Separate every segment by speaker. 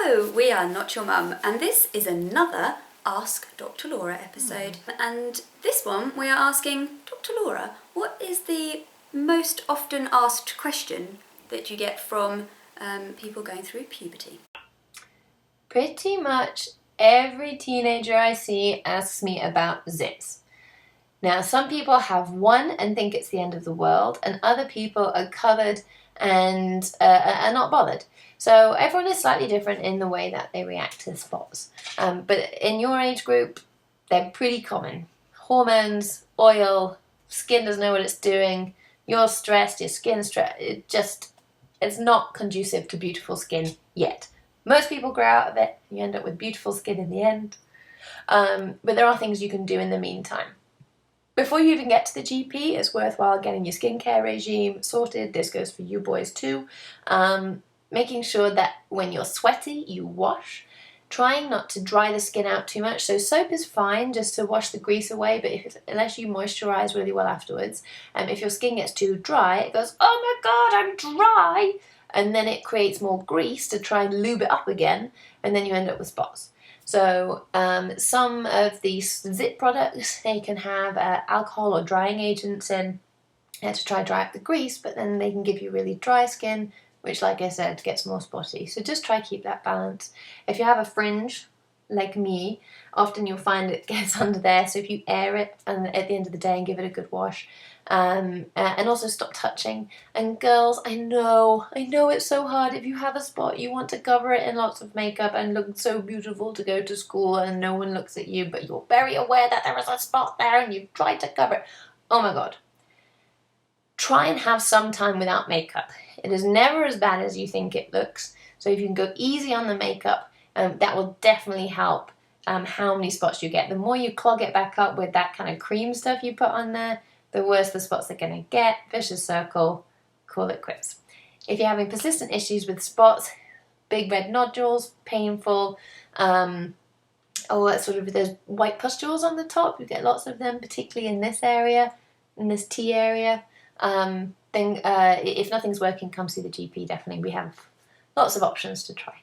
Speaker 1: Hello, we are Not Your Mum, and this is another Ask Dr. Laura episode. And this one we are asking Dr. Laura, what is the most often asked question that you get from people going through puberty?
Speaker 2: Pretty much every teenager I see asks me about zits. Now, some people have one and think it's the end of the world, and other people are covered and are not bothered. So everyone is slightly different in the way that they react to spots. But in your age group, they're pretty common. Hormones, oil, skin doesn't know what it's doing, you're stressed, your skin's stressed. It's not conducive to beautiful skin yet. Most people grow out of it, you end up with beautiful skin in the end. But there are things you can do in the meantime. Before you even get to the GP, it's worthwhile getting your skincare regime sorted. This goes for you boys too. Making sure that when you're sweaty, you wash. Trying not to dry the skin out too much. So soap is fine just to wash the grease away, but unless you moisturize really well afterwards, if your skin gets too dry, it goes, oh my god, I'm dry! And then it creates more grease to try and lube it up again, and then you end up with spots. So some of these zit products, they can have alcohol or drying agents in to try dry up the grease, but then they can give you really dry skin, which, like I said, gets more spotty. So just try to keep that balance. If you have a fringe, like me, often you'll find it gets under there, so if you air it and at the end of the day and give it a good wash, and also stop touching. And girls, I know it's so hard. If you have a spot, you want to cover it in lots of makeup and look so beautiful to go to school and no one looks at you, but you're very aware that there is a spot there and you've tried to cover it. Oh my god. Try and have some time without makeup. It is never as bad as you think it looks. So if you can go easy on the makeup, that will definitely help how many spots you get. The more you clog it back up with that kind of cream stuff you put on there, the worse the spots are going to get. Vicious circle, call it quits. If you're having persistent issues with spots, big red nodules, painful, there's white pustules on the top, you get lots of them, particularly in this area, in this T area. If nothing's working, come see the GP, definitely. We have lots of options to try.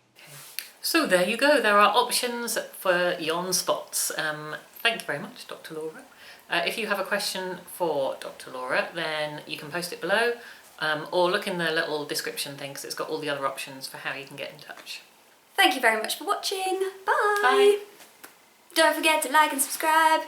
Speaker 3: So there you go, there are options for yon spots. Thank you very much, Dr. Laura. If you have a question for Dr. Laura, then you can post it below or look in the little description thing because it's got all the other options for how you can get in touch.
Speaker 1: Thank you very much for watching. Bye!
Speaker 3: Bye!
Speaker 1: Don't forget to like and subscribe.